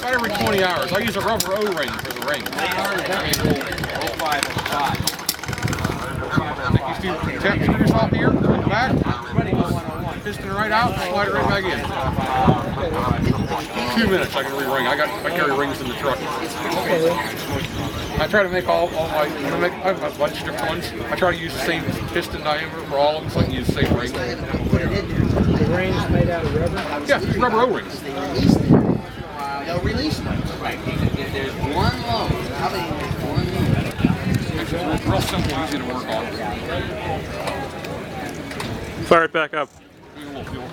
About every 20 hours. I use a rubber O-ring for the ring. These two screws off here, back, piston it right out, slide it right back in. 2 minutes I can re-ring. I carry rings in the truck. I try to make all my, I have a bunch of different ones. I try to use the same piston diameter for all of them so I can use the same ring. The rings made out of rubber? Yeah, these rubber O-rings. They'll release them. Right. If there's one load, how many one load? It's real simple, easy to work on. Fire it back up. Use a little fuel.